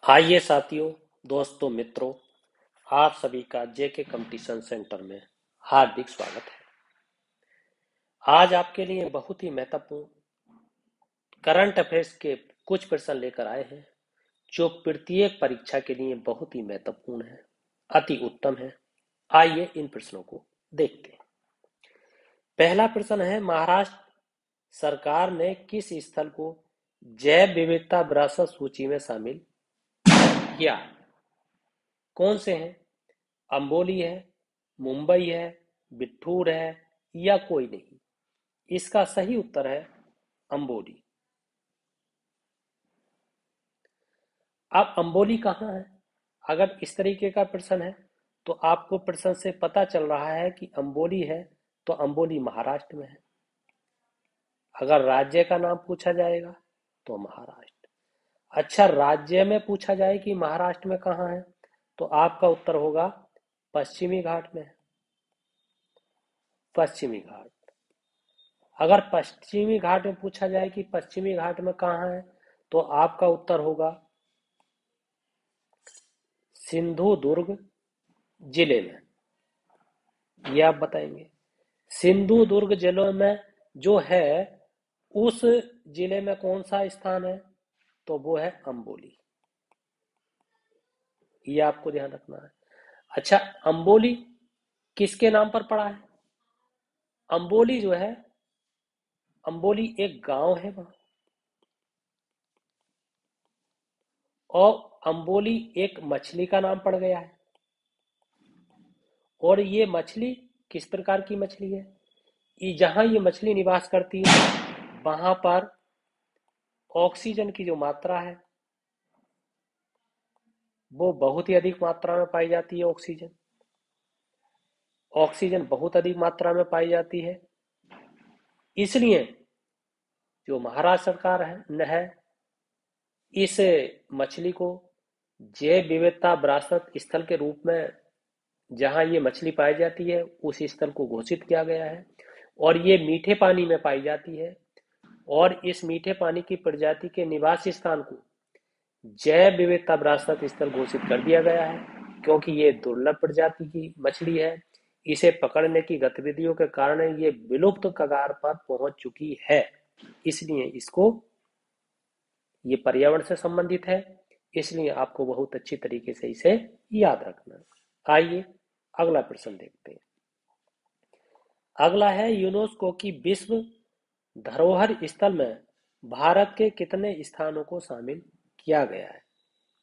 आइए साथियों, दोस्तों, मित्रों, आप सभी का जेके कंपटीशन सेंटर में हार्दिक स्वागत है। आज आपके लिए बहुत ही महत्वपूर्ण करंट अफेयर्स के कुछ प्रश्न लेकर आए हैं जो प्रत्येक परीक्षा के लिए बहुत ही महत्वपूर्ण है, अति उत्तम है। आइए इन प्रश्नों को देखते हैं। पहला प्रश्न है, महाराष्ट्र सरकार ने किस स्थल को जैव विविधता विरासत सूची में शामिल किया? कौन से हैं? अंबोली है, मुंबई है, बिठूर है या कोई नहीं? इसका सही उत्तर है अंबोली। अब अंबोली कहाँ है? अगर इस तरीके का प्रश्न है तो आपको प्रश्न से पता चल रहा है कि अंबोली है, तो अंबोली महाराष्ट्र में है। अगर राज्य का नाम पूछा जाएगा तो महाराष्ट्र। अच्छा, राज्य में पूछा जाए कि महाराष्ट्र में कहाँ है, तो आपका उत्तर होगा पश्चिमी घाट में है। पश्चिमी घाट। अगर पश्चिमी घाट में पूछा जाए कि पश्चिमी घाट में कहाँ है, तो आपका उत्तर होगा सिंधुदुर्ग जिले में। ये आप बताएंगे। सिंधुदुर्ग जिले में जो है, उस जिले में कौन सा स्थान है? तो वो है अंबोली। ये आपको ध्यान रखना है। अच्छा, अंबोली किसके नाम पर पड़ा है? अंबोली जो है, अंबोली एक गांव है वहां, और अंबोली एक मछली का नाम पड़ गया है। और ये मछली किस प्रकार की मछली है? ये जहां ये मछली निवास करती है, वहां पर ऑक्सीजन की जो मात्रा है वो बहुत ही अधिक मात्रा में पाई जाती है। ऑक्सीजन ऑक्सीजन बहुत अधिक मात्रा में पाई जाती है। इसलिए जो महाराष्ट्र सरकार है इस मछली को जैव विविधता विरासत स्थल के रूप में, जहां ये मछली पाई जाती है, उस स्थल को घोषित किया गया है। और ये मीठे पानी में पाई जाती है, और इस मीठे पानी की प्रजाति के निवास स्थान को जैव विविधता विरासत स्थल घोषित कर दिया गया है, क्योंकि ये दुर्लभ प्रजाति की मछली है। इसे पकड़ने की गतिविधियों के कारण ये विलुप्त कगार पर पहुंच चुकी है। इसलिए इसको, ये पर्यावरण से संबंधित है, इसलिए आपको बहुत अच्छी तरीके से इसे याद रखना। आइए अगला प्रश्न देखते हैं। अगला है, यूनेस्को की विश्व धरोहर स्थल में भारत के कितने स्थानों को शामिल किया गया है?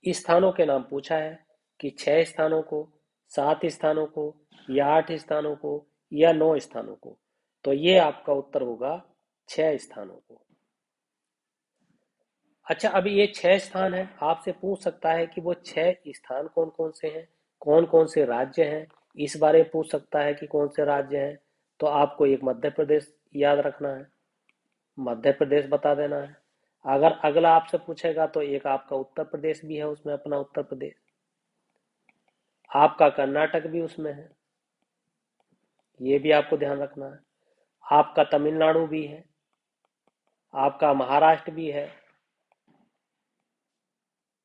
स्थानों के नाम पूछा है कि 6 स्थानों को, 7 स्थानों को, या 8 स्थानों को, या 9 स्थानों को। तो ये आपका उत्तर होगा 6 स्थानों को। अच्छा, अभी ये 6 स्थान है, आपसे पूछ सकता है कि वो 6 स्थान कौन कौन से हैं, कौन कौन से राज्य हैं, इस बारे में पूछ सकता है कि कौन से राज्य हैं। तो आपको एक मध्य प्रदेश याद रखना है, मध्य प्रदेश बता देना है। अगर अगला आपसे पूछेगा तो एक आपका उत्तर प्रदेश भी है, उसमें अपना उत्तर प्रदेश, आपका कर्नाटक भी उसमें है, ये भी आपको ध्यान रखना है। आपका तमिलनाडु भी है, आपका महाराष्ट्र भी है,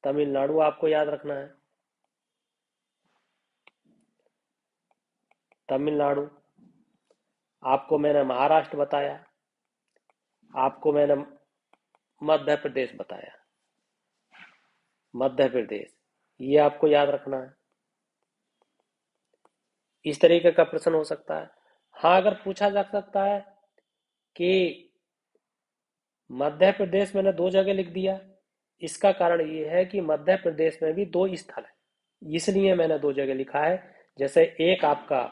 तमिलनाडु आपको याद रखना है। तमिलनाडु, आपको मैंने महाराष्ट्र बताया, आपको मैंने मध्य प्रदेश बताया, मध्य प्रदेश, ये आपको याद रखना है। इस तरीके का प्रश्न हो सकता है। हाँ, अगर पूछा जा सकता है कि मध्य प्रदेश मैंने 2 जगह लिख दिया, इसका कारण ये है कि मध्य प्रदेश में भी 2 स्थल है, इसलिए मैंने 2 जगह लिखा है। जैसे एक आपका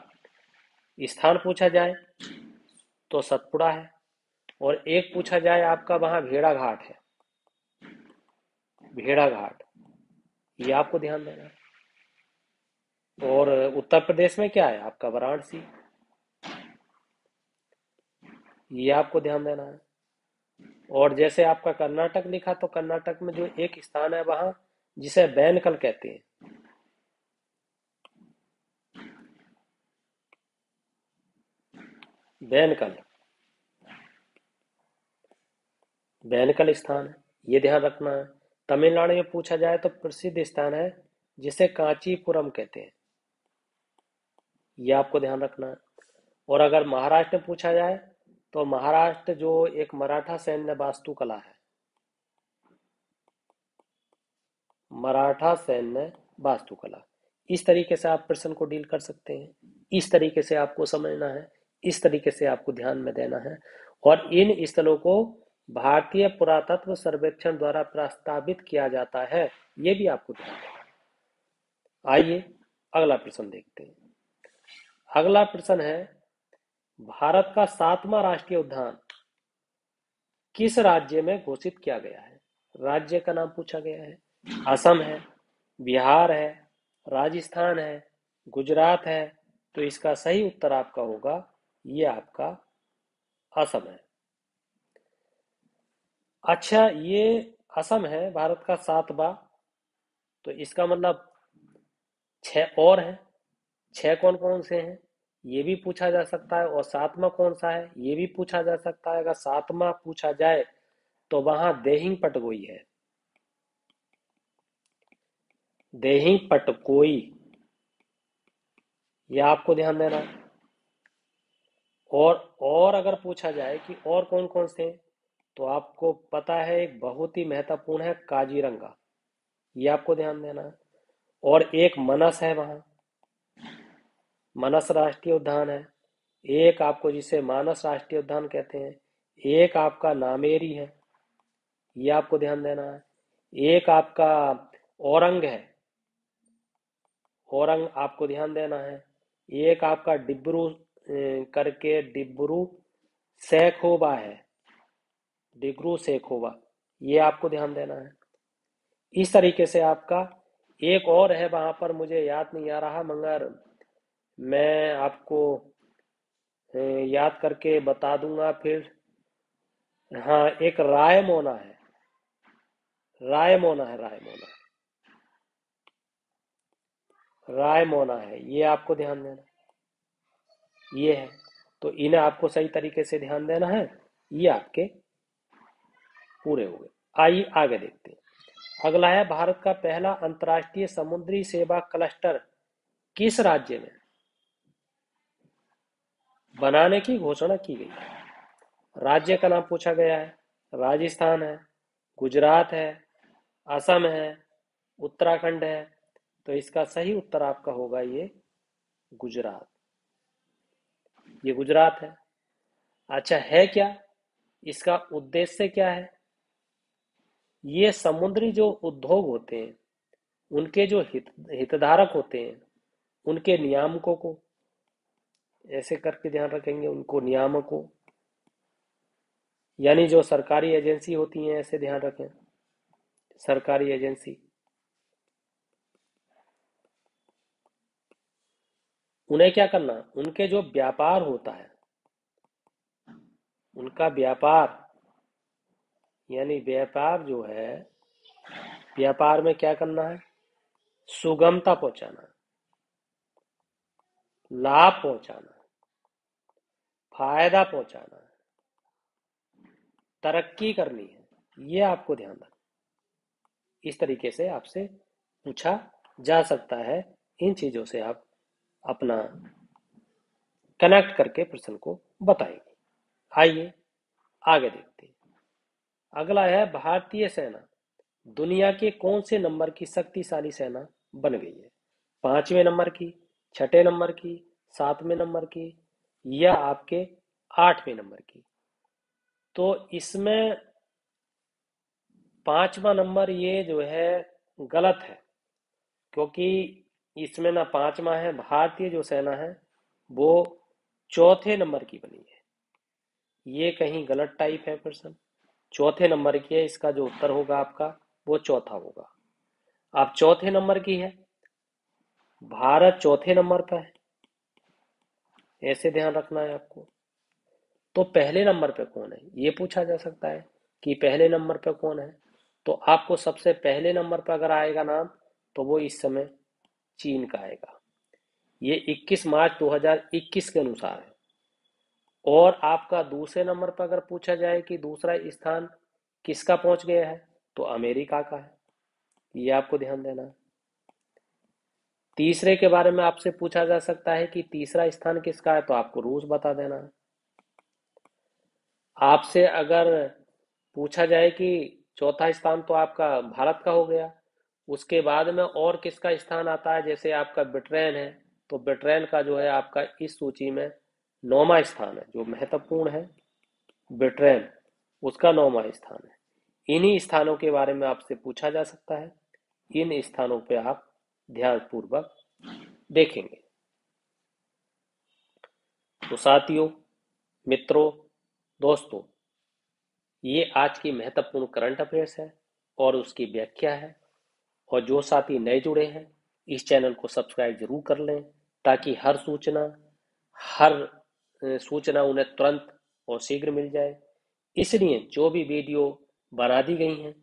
स्थान पूछा जाए तो सतपुड़ा है, और एक पूछा जाए आपका वहां भेड़ा घाट है, भेड़ा घाट, ये आपको ध्यान देना है। और उत्तर प्रदेश में क्या है आपका? वाराणसी, ये आपको ध्यान देना है। और जैसे आपका कर्नाटक लिखा, तो कर्नाटक में जो एक स्थान है वहां, जिसे बैनकल कहते हैं, बैनकल, बैनकल स्थान है, ये ध्यान रखना है। तमिलनाडु में पूछा जाए तो प्रसिद्ध स्थान है जिसे कांचीपुरम कहते हैं, ये आपको ध्यान रखना है। और अगर महाराष्ट्र में पूछा जाए तो महाराष्ट्र जो एक मराठा सैन्य वास्तुकला है, मराठा सैन्य वास्तुकला, इस तरीके से आप प्रश्न को डील कर सकते हैं। इस तरीके से आपको समझना है, इस तरीके से आपको ध्यान में देना है। और इन स्थलों को भारतीय पुरातत्व सर्वेक्षण द्वारा प्रस्तावित किया जाता है, ये भी आपको ध्यान देना है। आइए अगला प्रश्न देखते हैं। अगला प्रश्न है, भारत का 7वां राष्ट्रीय उद्यान किस राज्य में घोषित किया गया है? राज्य का नाम पूछा गया है। असम है, बिहार है, राजस्थान है, गुजरात है। तो इसका सही उत्तर आपका होगा, ये आपका असम है। अच्छा, ये असम है भारत का 7वां, तो इसका मतलब 6 और हैं। 6 कौन कौन से हैं ये भी पूछा जा सकता है, और 7वां कौन सा है ये भी पूछा जा सकता है। अगर 7वां पूछा जाए तो वहां देहिंग पटगोई है, देहिंग पटकोई, ये आपको ध्यान देना है। और अगर पूछा जाए कि और कौन कौन से हैं, तो आपको पता है एक बहुत ही महत्वपूर्ण है काजीरंगा, ये आपको ध्यान देना है। और एक मनस है वहां, मनस राष्ट्रीय उद्यान है। एक आपको जिसे मानस राष्ट्रीय उद्यान कहते हैं, एक आपका नामेरी है, ये आपको ध्यान देना है। एक आपका औरंग है, औरंग आपको ध्यान देना है। एक आपका डिब्रू करके डिब्रू सैखोवा है, डिग्रू सैखोवा, ये आपको ध्यान देना है। इस तरीके से आपका एक और है, वहां पर मुझे याद नहीं आ रहा, मगर मैं आपको याद करके बता दूंगा फिर। हाँ, एक रायमोना है, रायमोना है, रायमोना, रायमोना है, ये आपको ध्यान देना, ये है। तो इन्हें आपको सही तरीके से ध्यान देना है, ये आपके पूरे हो गए। आइए आगे देखते हैं। अगला है, भारत का पहला अंतर्राष्ट्रीय समुद्री सेवा क्लस्टर किस राज्य में बनाने की घोषणा की गई है? राज्य का नाम पूछा गया है। राजस्थान है, गुजरात है, असम है, उत्तराखंड है। तो इसका सही उत्तर आपका होगा ये गुजरात, ये गुजरात है। अच्छा, है क्या इसका उद्देश्य, क्या है? ये समुद्री जो उद्योग होते हैं, उनके जो हितधारक होते हैं, उनके नियामकों को ऐसे करके ध्यान रखेंगे, उनको नियामकों, यानी जो सरकारी एजेंसी होती हैं, ऐसे ध्यान रखें, सरकारी एजेंसी, उन्हें क्या करना, उनके जो व्यापार होता है, उनका व्यापार, यानी व्यापार जो है, व्यापार में क्या करना है, सुगमता पहुंचाना, लाभ पहुंचाना, फायदा पहुंचाना, तरक्की करनी है, ये आपको ध्यान रखना। इस तरीके से आपसे पूछा जा सकता है, इन चीजों से आप अपना कनेक्ट करके प्रश्न को बताएंगे। आइए आगे देखते हैं। अगला है, भारतीय सेना दुनिया के कौन से नंबर की शक्तिशाली सेना बन गई है? 5वें नंबर की, 6ठे नंबर की, 7वें नंबर की, या आपके 8वें नंबर की? तो इसमें 5वां नंबर ये जो है गलत है, क्योंकि इसमें ना 5वां है। भारतीय जो सेना है वो 4थे नंबर की बनी है, ये कहीं गलत टाइप है प्रश्न। 4थे नंबर की है, इसका जो उत्तर होगा आपका वो चौथा होगा। आप 4थे नंबर की है, भारत 4थे नंबर पर है, ऐसे ध्यान रखना है आपको। तो पहले नंबर पे कौन है ये पूछा जा सकता है कि पहले नंबर पे कौन है। तो आपको सबसे पहले नंबर पर अगर आएगा नाम, तो वो इस समय चीन का आएगा, ये 21 मार्च 2021 के अनुसार है। और आपका दूसरे नंबर पर अगर पूछा जाए कि दूसरा स्थान किसका पहुंच गया है, तो अमेरिका का है। ये आपको ध्यान देना है। तीसरे के बारे में आपसे पूछा जा सकता है कि तीसरा स्थान किसका है, तो आपको रूस बता देना है। आपसे अगर पूछा जाए कि चौथा स्थान तो आपका भारत का हो गया, उसके बाद में और किसका स्थान आता है, जैसे आपका ब्रिटेन है, तो ब्रिटेन का जो है आपका इस सूची में 9वां स्थान है, जो महत्वपूर्ण है ब्रिटेन, उसका 9वां स्थान है। इन्हीं स्थानों के बारे में आपसे पूछा जा सकता है, इन स्थानों पे आप ध्यानपूर्वक देखेंगे। तो साथियों, मित्रों, दोस्तों, ये आज की महत्वपूर्ण करंट अफेयर्स है और उसकी व्याख्या है। और जो साथी नए जुड़े हैं, इस चैनल को सब्सक्राइब जरूर कर लें, ताकि हर सूचना उन्हें तुरंत और शीघ्र मिल जाए। इसलिए जो भी वीडियो बना दी गई हैं,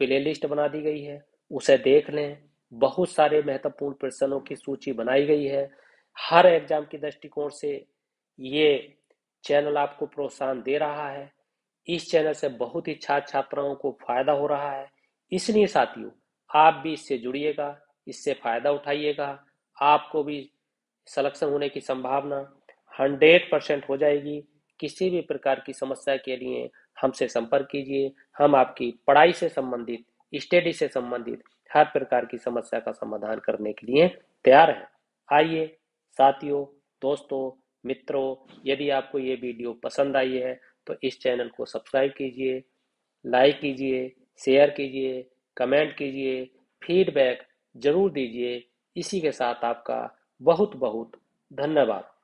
प्लेलिस्ट बना दी गई है, उसे देख लें। बहुत सारे महत्वपूर्ण प्रश्नों की सूची बनाई गई है। हर एग्जाम के दृष्टिकोण से ये चैनल आपको प्रोत्साहन दे रहा है। इस चैनल से बहुत ही छात्र छात्राओं को फायदा हो रहा है। इसलिए साथियों, आप भी इससे जुड़िएगा, इससे फायदा उठाइएगा। आपको भी सिलेक्शन होने की संभावना 100% हो जाएगी। किसी भी प्रकार की समस्या के लिए हमसे संपर्क कीजिए। हम आपकी पढ़ाई से संबंधित, स्टडी से संबंधित हर प्रकार की समस्या का समाधान करने के लिए तैयार हैं। आइए साथियों, दोस्तों, मित्रों, यदि आपको ये वीडियो पसंद आई है तो इस चैनल को सब्सक्राइब कीजिए, लाइक कीजिए, शेयर कीजिए, कमेंट कीजिए, फीडबैक जरूर दीजिए। इसी के साथ आपका बहुत बहुत धन्यवाद।